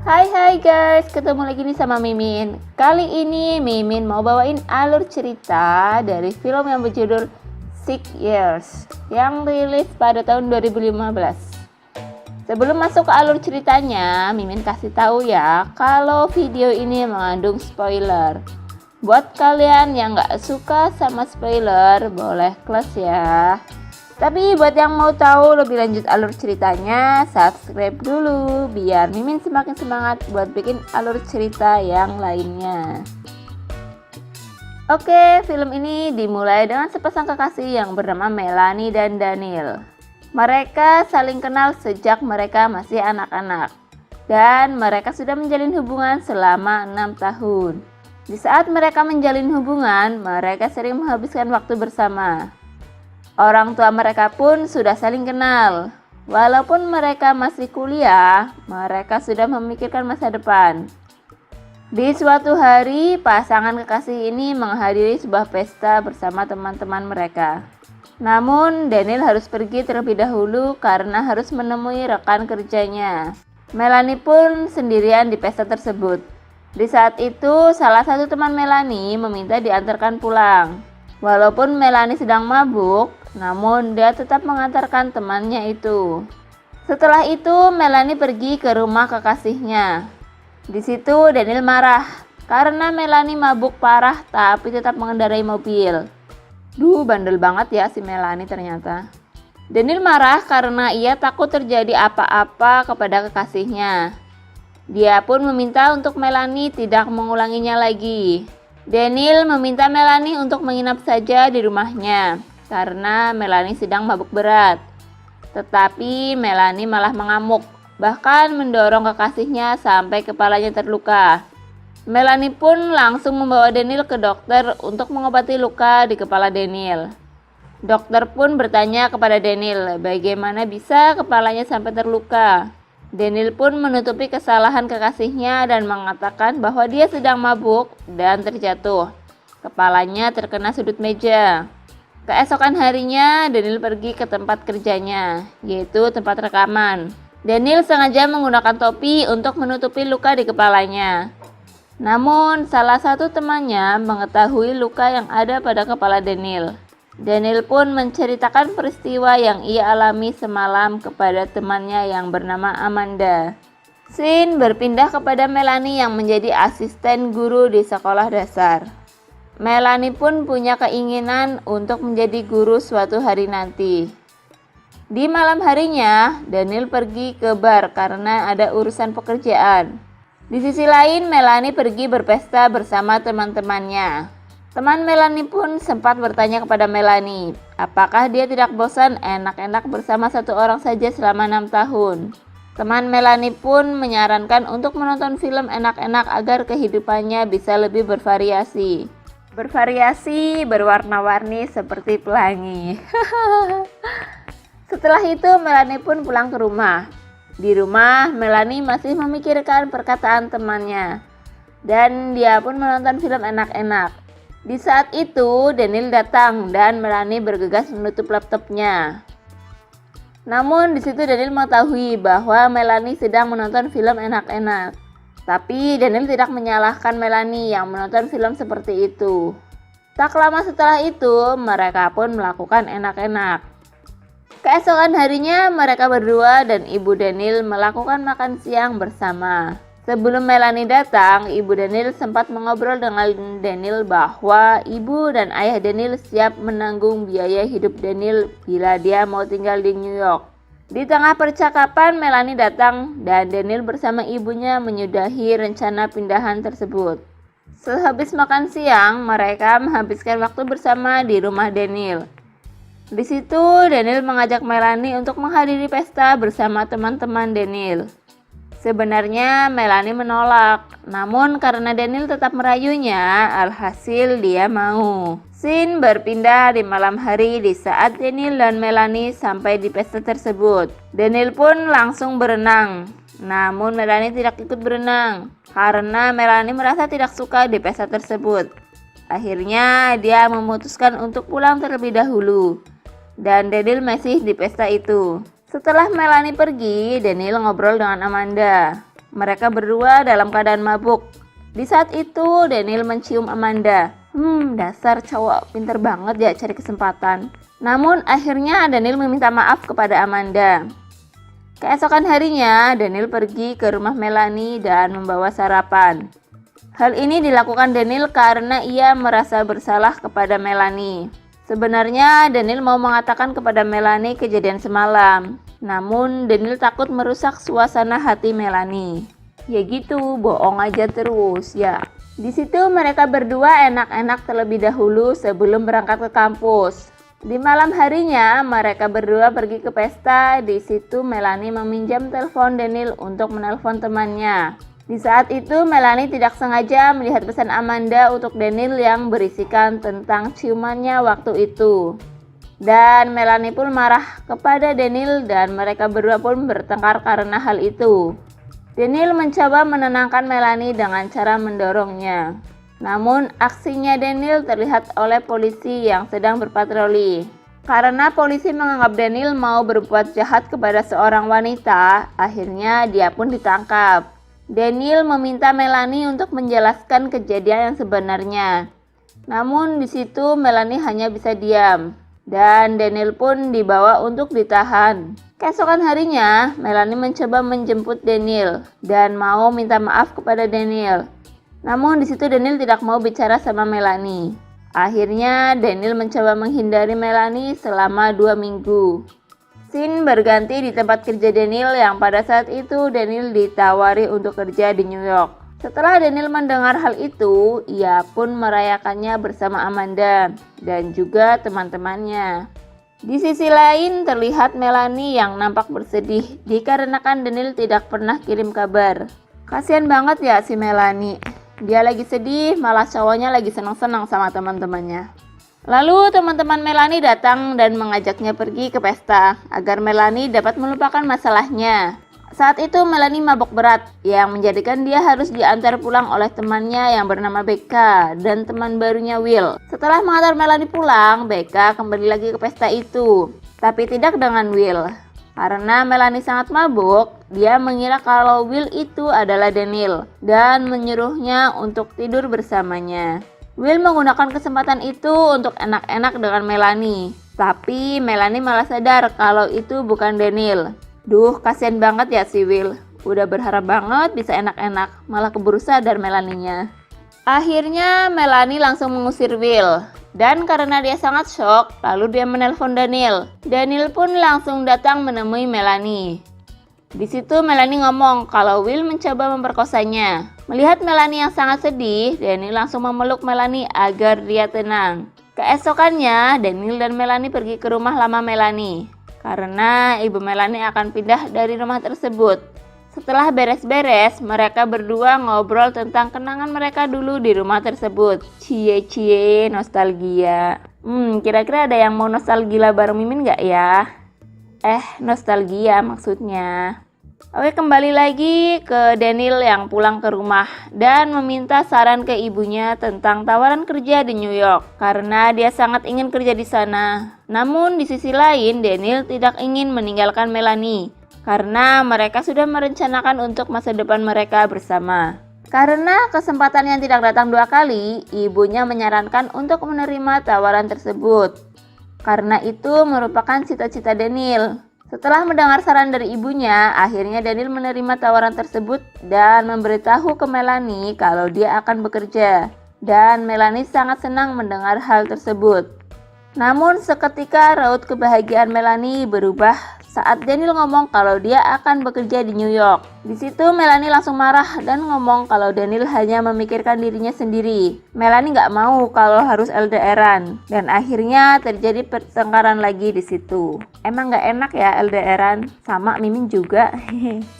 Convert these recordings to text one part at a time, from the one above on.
Hai guys, ketemu lagi nih sama Mimin. Kali ini Mimin mau bawain alur cerita dari film yang berjudul 6 Years yang rilis pada tahun 2015. Sebelum masuk ke alur ceritanya, Mimin kasih tahu ya kalau video ini mengandung spoiler. Buat kalian yang gak suka sama spoiler, boleh close ya. Tapi buat yang mau tahu lebih lanjut alur ceritanya, subscribe dulu biar Mimin semakin semangat buat bikin alur cerita yang lainnya. Oke, film ini dimulai dengan sepasang kekasih yang bernama Melanie dan Daniel. Mereka saling kenal sejak mereka masih anak-anak, dan mereka sudah menjalin hubungan selama 6 tahun. Di saat mereka menjalin hubungan, mereka sering menghabiskan waktu bersama. Orang tua mereka pun sudah saling kenal. Walaupun mereka masih kuliah, mereka sudah memikirkan masa depan. Di suatu hari, pasangan kekasih ini menghadiri sebuah pesta bersama teman-teman mereka. Namun, Daniel harus pergi terlebih dahulu karena harus menemui rekan kerjanya. Melanie pun sendirian di pesta tersebut. Di saat itu, salah satu teman Melanie meminta diantarkan pulang. Walaupun Melanie sedang mabuk, namun dia tetap mengantarkan temannya itu. Setelah itu, Melanie pergi ke rumah kekasihnya. Di situ Daniel marah karena Melanie mabuk parah tapi tetap mengendarai mobil. Bandel banget ya si Melanie ternyata. Daniel marah karena ia takut terjadi apa-apa kepada kekasihnya. Dia pun meminta untuk Melanie tidak mengulanginya lagi. Daniel meminta Melanie untuk menginap saja di rumahnya karena Melanie sedang mabuk berat. Tetapi Melanie malah mengamuk, bahkan mendorong kekasihnya sampai kepalanya terluka. Melanie pun langsung membawa Daniel ke dokter untuk mengobati luka di kepala Daniel. Dokter pun bertanya kepada Daniel bagaimana bisa kepalanya sampai terluka. Daniel pun menutupi kesalahan kekasihnya dan mengatakan bahwa dia sedang mabuk dan terjatuh. Kepalanya terkena sudut meja. Keesokan harinya, Daniel pergi ke tempat kerjanya, yaitu tempat rekaman. Daniel sengaja menggunakan topi untuk menutupi luka di kepalanya. Namun, salah satu temannya mengetahui luka yang ada pada kepala Daniel. Daniel pun menceritakan peristiwa yang ia alami semalam kepada temannya yang bernama Amanda. Scene berpindah kepada Melanie yang menjadi asisten guru di sekolah dasar. Melanie pun punya keinginan untuk menjadi guru suatu hari nanti. Di malam harinya, Daniel pergi ke bar karena ada urusan pekerjaan. Di sisi lain, Melanie pergi berpesta bersama teman-temannya. Teman Melanie pun sempat bertanya kepada Melanie, apakah dia tidak bosan enak-enak bersama satu orang saja selama 6 tahun. Teman Melanie pun menyarankan untuk menonton film enak-enak agar kehidupannya bisa lebih bervariasi. Bervariasi, berwarna-warni seperti pelangi. Setelah itu Melanie pun pulang ke rumah. Di rumah, Melanie masih memikirkan perkataan temannya. Dan dia pun menonton film enak-enak. Di saat itu, Daniel datang dan Melanie bergegas menutup laptopnya. Namun di situ Daniel mengetahui bahwa Melanie sedang menonton film enak-enak. Tapi Daniel tidak menyalahkan Melanie yang menonton film seperti itu. Tak lama setelah itu, mereka pun melakukan enak-enak. Keesokan harinya, mereka berdua dan ibu Daniel melakukan makan siang bersama. Sebelum Melanie datang, ibu Daniel sempat mengobrol dengan Daniel bahwa ibu dan ayah Daniel siap menanggung biaya hidup Daniel bila dia mau tinggal di New York. Di tengah percakapan, Melanie datang dan Daniel bersama ibunya menyudahi rencana pindahan tersebut. Sehabis makan siang, mereka menghabiskan waktu bersama di rumah Daniel. Di situ, Daniel mengajak Melanie untuk menghadiri pesta bersama teman-teman Daniel. Sebenarnya Melanie menolak, namun karena Daniel tetap merayunya, alhasil dia mau. Scene berpindah di malam hari di saat Daniel dan Melanie sampai di pesta tersebut. Daniel pun langsung berenang, namun Melanie tidak ikut berenang karena Melanie merasa tidak suka di pesta tersebut. Akhirnya dia memutuskan untuk pulang terlebih dahulu, dan Daniel masih di pesta itu. Setelah Melanie pergi, Daniel ngobrol dengan Amanda. mereka berdua dalam keadaan mabuk. Di saat itu Daniel mencium Amanda. Dasar cowok pinter banget ya cari kesempatan. Namun akhirnya Daniel meminta maaf kepada Amanda. Keesokan harinya Daniel pergi ke rumah Melanie dan membawa sarapan. Hal ini dilakukan Daniel karena ia merasa bersalah kepada Melanie. Sebenarnya Daniel mau mengatakan kepada Melanie kejadian semalam. Namun Daniel takut merusak suasana hati Melanie. Ya gitu, bohong aja terus ya. Di situ mereka berdua enak-enak terlebih dahulu sebelum berangkat ke kampus. Di malam harinya mereka berdua pergi ke pesta. Di situ Melanie meminjam telepon Daniel untuk menelpon temannya. Di saat itu Melanie tidak sengaja melihat pesan Amanda untuk Daniel yang berisikan tentang ciumannya waktu itu. Dan Melanie pun marah kepada Daniel dan mereka berdua pun bertengkar karena hal itu. Daniel mencoba menenangkan Melanie dengan cara mendorongnya. Namun aksinya Daniel terlihat oleh polisi yang sedang berpatroli. Karena polisi menganggap Daniel mau berbuat jahat kepada seorang wanita, akhirnya dia pun ditangkap. Daniel meminta Melanie untuk menjelaskan kejadian yang sebenarnya. Namun di situ Melanie hanya bisa diam dan Daniel pun dibawa untuk ditahan. Keesokan harinya, Melanie mencoba menjemput Daniel dan mau minta maaf kepada Daniel. Namun di situ Daniel tidak mau bicara sama Melanie. Akhirnya Daniel mencoba menghindari Melanie selama 2 minggu. Scene berganti di tempat kerja Daniel yang pada saat itu Daniel ditawari untuk kerja di New York. Setelah Daniel mendengar hal itu, ia pun merayakannya bersama Amanda dan juga teman-temannya. Di sisi lain terlihat Melanie yang nampak bersedih dikarenakan Daniel tidak pernah kirim kabar. Kasian banget ya si Melanie. Dia lagi sedih, malah cowoknya lagi senang-senang sama teman-temannya. Lalu teman-teman Melanie datang dan mengajaknya pergi ke pesta agar Melanie dapat melupakan masalahnya. Saat itu Melanie mabuk berat yang menjadikan dia harus diantar pulang oleh temannya yang bernama Becca dan teman barunya Will. Setelah mengantar Melanie pulang, Becca kembali lagi ke pesta itu, tapi tidak dengan Will. Karena Melanie sangat mabuk, dia mengira kalau Will itu adalah Daniel dan menyuruhnya untuk tidur bersamanya. Will menggunakan kesempatan itu untuk enak-enak dengan Melanie. Tapi Melanie malah sadar kalau itu bukan Daniel. Duh, kasian banget ya si Will. Udah berharap banget bisa enak-enak, malah keburu sadar Melanie-nya. Akhirnya Melanie langsung mengusir Will. Dan karena dia sangat shock, lalu dia menelpon Daniel. Daniel pun langsung datang menemui Melanie. Di situ Melanie ngomong kalau Will mencoba memperkosanya. Melihat Melanie yang sangat sedih, Daniel langsung memeluk Melanie agar dia tenang. Keesokannya, Daniel dan Melanie pergi ke rumah lama Melanie. Karena ibu Melanie akan pindah dari rumah tersebut. Setelah beres-beres, mereka berdua ngobrol tentang kenangan mereka dulu di rumah tersebut. Cie-cie, nostalgia. Kira-kira ada yang mau nostalgia bareng Mimin gak ya? Nostalgia maksudnya. Oke, kembali lagi ke Daniel yang pulang ke rumah dan meminta saran ke ibunya tentang tawaran kerja di New York karena dia sangat ingin kerja di sana. Namun di sisi lain Daniel tidak ingin meninggalkan Melanie karena mereka sudah merencanakan untuk masa depan mereka bersama. Karena kesempatan yang tidak datang 2 kali, ibunya menyarankan untuk menerima tawaran tersebut. Karena itu merupakan cita-cita Daniel. Setelah mendengar saran dari ibunya, akhirnya Daniel menerima tawaran tersebut dan memberitahu ke Melanie kalau dia akan bekerja. Dan Melanie sangat senang mendengar hal tersebut. Namun seketika raut kebahagiaan Melanie berubah saat Daniel ngomong kalau dia akan bekerja di New York. Di situ Melanie langsung marah dan ngomong kalau Daniel hanya memikirkan dirinya sendiri. Melanie nggak mau kalau harus LDRan dan akhirnya terjadi pertengkaran lagi di situ. Emang nggak enak ya LDRan, sama Mimin juga.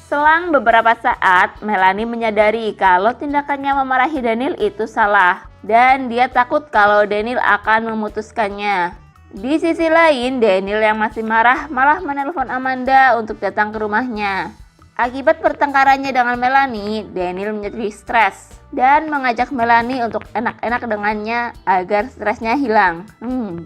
Selang beberapa saat, Melanie menyadari kalau tindakannya memarahi Daniel itu salah dan dia takut kalau Daniel akan memutuskannya. Di sisi lain, Daniel yang masih marah malah menelpon Amanda untuk datang ke rumahnya. Akibat pertengkarannya dengan Melanie, Daniel menjadi stres dan mengajak Melanie untuk enak-enak dengannya agar stresnya hilang.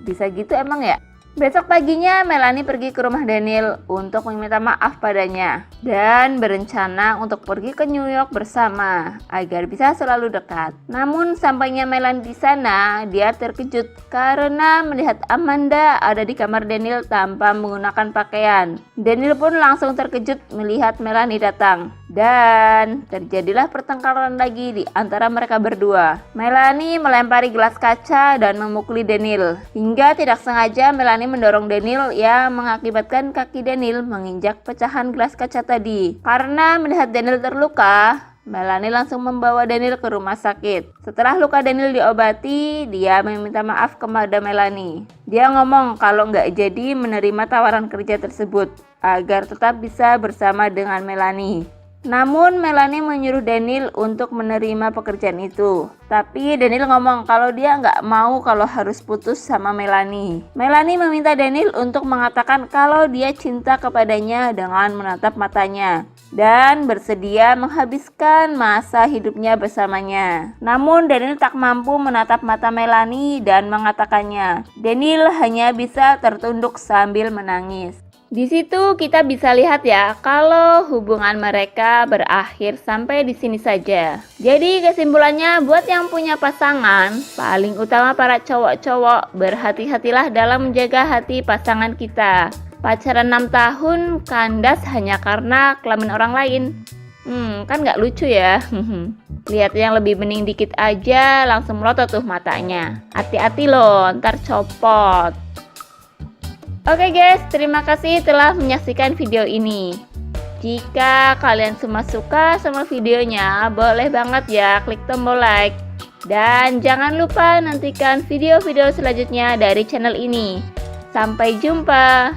Bisa gitu emang ya? Besok paginya Melanie pergi ke rumah Daniel untuk meminta maaf padanya dan berencana untuk pergi ke New York bersama agar bisa selalu dekat. Namun sampainya Melanie di sana, dia terkejut karena melihat Amanda ada di kamar Daniel tanpa menggunakan pakaian. Daniel pun langsung terkejut melihat Melanie datang dan terjadilah pertengkaran lagi di antara mereka berdua. Melanie melempari gelas kaca dan memukuli Daniel hingga tidak sengaja Melanie mendorong Daniel yang mengakibatkan kaki Daniel menginjak pecahan gelas kaca tadi. Karena melihat Daniel terluka, Melanie langsung membawa Daniel ke rumah sakit. Setelah luka Daniel diobati, dia meminta maaf kepada Melanie. Dia ngomong kalau nggak jadi menerima tawaran kerja tersebut agar tetap bisa bersama dengan Melanie. Namun Melanie menyuruh Daniel untuk menerima pekerjaan itu. Tapi Daniel ngomong kalau dia nggak mau kalau harus putus sama Melanie. Melanie meminta Daniel untuk mengatakan kalau dia cinta kepadanya dengan menatap matanya dan bersedia menghabiskan masa hidupnya bersamanya. Namun Daniel tak mampu menatap mata Melanie dan mengatakannya. Daniel hanya bisa tertunduk sambil menangis. Di situ kita bisa lihat ya kalau hubungan mereka berakhir sampai di sini saja. Jadi kesimpulannya buat yang punya pasangan, paling utama para cowok-cowok, berhati-hatilah dalam menjaga hati pasangan kita. Pacaran 6 tahun kandas hanya karena kelamin orang lain. Kan nggak lucu ya. Lihat yang lebih bening dikit aja langsung melotot tuh matanya. Hati-hati loh, ntar copot. Oke guys, terima kasih telah menyaksikan video ini. Jika kalian semua suka sama videonya, boleh banget ya klik tombol like. Dan jangan lupa nantikan video-video selanjutnya dari channel ini. Sampai jumpa.